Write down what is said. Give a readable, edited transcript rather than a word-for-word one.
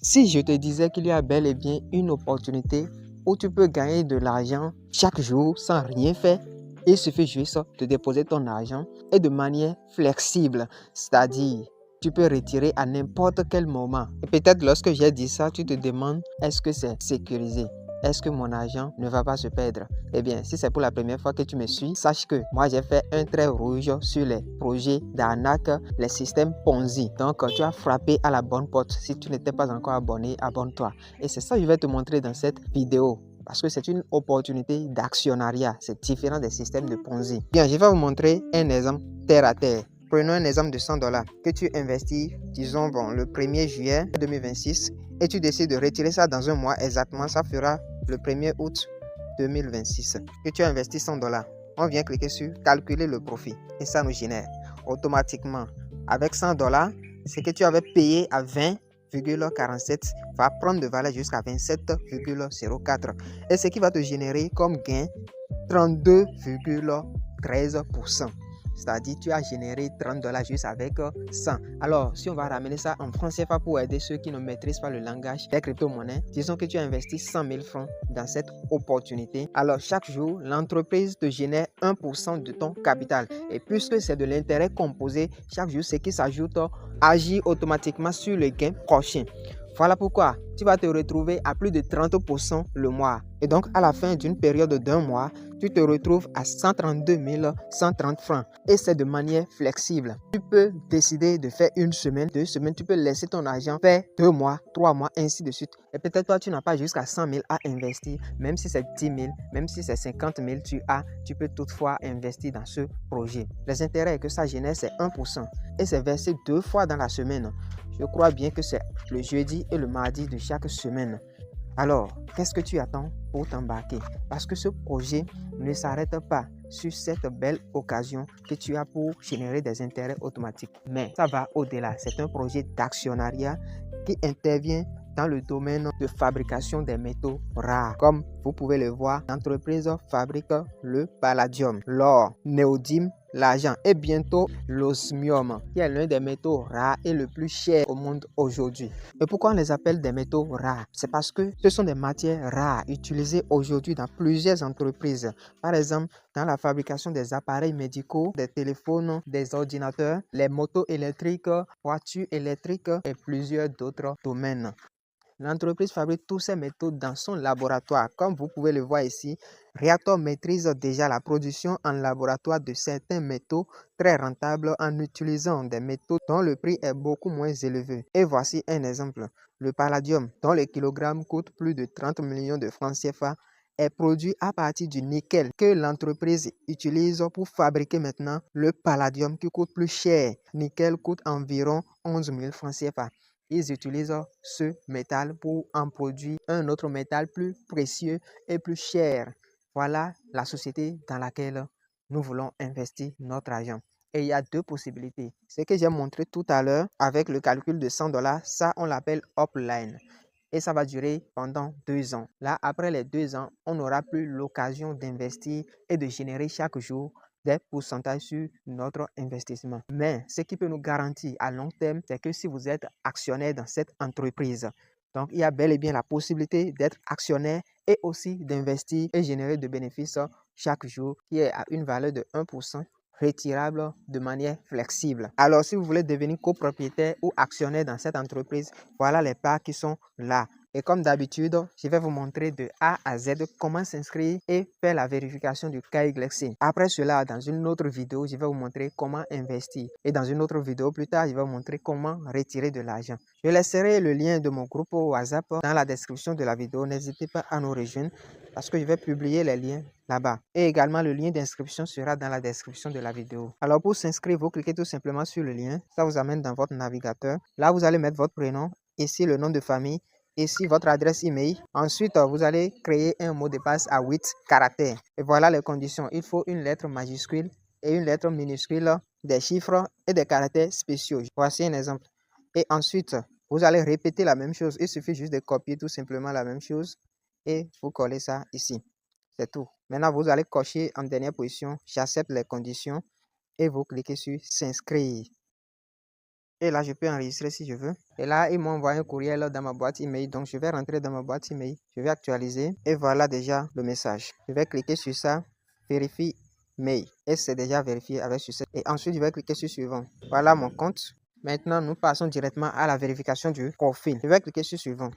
Si je te disais qu'il y a bel et bien une opportunité où tu peux gagner de l'argent chaque jour sans rien faire, il suffit juste de déposer ton argent et de manière flexible, c'est-à-dire tu peux retirer à n'importe quel moment. Et peut-être lorsque j'ai dit ça, tu te demandes, est-ce que c'est sécurisé? Est-ce que mon argent ne va pas se perdre? Eh bien, si c'est pour la première fois que tu me suis, sache que moi j'ai fait un trait rouge sur les projets d'arnaque, les systèmes Ponzi. Donc, tu as frappé à la bonne porte. Si tu n'étais pas encore abonné, abonne-toi. Et c'est ça que je vais te montrer dans cette vidéo. Parce que c'est une opportunité d'actionnariat. C'est différent des systèmes de Ponzi. Bien, je vais vous montrer un exemple terre à terre. Prenons un exemple de 100 $ que tu investis, disons, le 1er juillet 2026 et tu décides de retirer ça dans un mois exactement. Ça fera le 1er août 2026 que tu as investi 100 $. On vient cliquer sur calculer le profit et ça nous génère automatiquement avec 100 $, ce que tu avais payé à 20,47 va prendre de valeur jusqu'à 27,04 et ce qui va te générer comme gain 32,13%. C'est-à-dire tu as généré 30 $ juste avec 100. Alors, si on va ramener ça en francs CFA pour aider ceux qui ne maîtrisent pas le langage des crypto-monnaies, disons que tu as investi 100 000 francs dans cette opportunité. Alors, chaque jour, l'entreprise te génère 1% de ton capital. Et puisque c'est de l'intérêt composé, chaque jour, ce qui s'ajoute agit automatiquement sur le gain prochain. Voilà pourquoi tu vas te retrouver à plus de 30% le mois. Et donc, à la fin d'une période d'un mois, tu te retrouves à 132 130 francs. Et c'est de manière flexible. Tu peux décider de faire une semaine, 2 semaines. Tu peux laisser ton argent faire 2 mois, 3 mois, ainsi de suite. Et peut-être toi, tu n'as pas jusqu'à 100 000 à investir. Même si c'est 10 000, même si c'est 50 000, tu peux toutefois investir dans ce projet. Les intérêts que ça génère, c'est 1%. Et c'est versé 2 fois dans la semaine. Je crois bien que c'est le jeudi et le mardi de chaque semaine. Alors, qu'est-ce que tu attends pour t'embarquer? Parce que ce projet ne s'arrête pas sur cette belle occasion que tu as pour générer des intérêts automatiques. Mais ça va au-delà. C'est un projet d'actionnariat qui intervient dans le domaine de fabrication des métaux rares. Comme vous pouvez le voir, l'entreprise fabrique le palladium, l'or, néodyme, l'argent et bientôt l'osmium, qui est l'un des métaux rares et le plus cher au monde aujourd'hui. Et pourquoi on les appelle des métaux rares? C'est parce que ce sont des matières rares utilisées aujourd'hui dans plusieurs entreprises. Par exemple, dans la fabrication des appareils médicaux, des téléphones, des ordinateurs, les motos électriques, voitures électriques et plusieurs d'autres domaines. L'entreprise fabrique tous ces métaux dans son laboratoire. Comme vous pouvez le voir ici, Reactor maîtrise déjà la production en laboratoire de certains métaux très rentables en utilisant des métaux dont le prix est beaucoup moins élevé. Et voici un exemple. Le palladium, dont le kilogramme coûte plus de 30 millions de francs CFA, est produit à partir du nickel que l'entreprise utilise pour fabriquer maintenant le palladium qui coûte plus cher. Nickel coûte environ 11 000 francs CFA. Ils utilisent ce métal pour en produire un autre métal plus précieux et plus cher. Voilà la société dans laquelle nous voulons investir notre argent. Et il y a deux possibilités. Ce que j'ai montré tout à l'heure avec le calcul de 100 $, ça on l'appelle upline. Et ça va durer pendant 2 ans. Là, après les 2 ans, on n'aura plus l'occasion d'investir et de générer chaque jour des pourcentages sur notre investissement. Mais ce qui peut nous garantir à long terme, c'est que si vous êtes actionnaire dans cette entreprise, donc il y a bel et bien la possibilité d'être actionnaire et aussi d'investir et générer de bénéfices chaque jour qui est à une valeur de 1% retirable de manière flexible. Alors, si vous voulez devenir copropriétaire ou actionnaire dans cette entreprise, voilà les pas qui sont là. Et comme d'habitude, je vais vous montrer de A à Z comment s'inscrire et faire la vérification du KYC. Après cela, dans une autre vidéo, je vais vous montrer comment investir. Et dans une autre vidéo plus tard, je vais vous montrer comment retirer de l'argent. Je laisserai le lien de mon groupe WhatsApp dans la description de la vidéo. N'hésitez pas à nous rejoindre parce que je vais publier les liens là-bas. Et également, le lien d'inscription sera dans la description de la vidéo. Alors, pour s'inscrire, vous cliquez tout simplement sur le lien. Ça vous amène dans votre navigateur. Là, vous allez mettre votre prénom. Ici, le nom de famille. Ici, votre adresse email. Ensuite, vous allez créer un mot de passe à 8 caractères. Et voilà les conditions. Il faut une lettre majuscule et une lettre minuscule, des chiffres et des caractères spéciaux. Voici un exemple. Et ensuite, vous allez répéter la même chose. Il suffit juste de copier tout simplement la même chose et vous collez ça ici. C'est tout. Maintenant, vous allez cocher en dernière position, j'accepte les conditions et vous cliquez sur s'inscrire. Et là, je peux enregistrer si je veux. Et là, ils m'ont envoyé un courriel dans ma boîte email. Donc, je vais rentrer dans ma boîte email. Je vais actualiser. Et voilà déjà le message. Je vais cliquer sur ça. Vérifie mail. Et c'est déjà vérifié avec succès. Et ensuite, je vais cliquer sur suivant. Voilà mon compte. Maintenant, nous passons directement à la vérification du profil. Je vais cliquer sur suivant.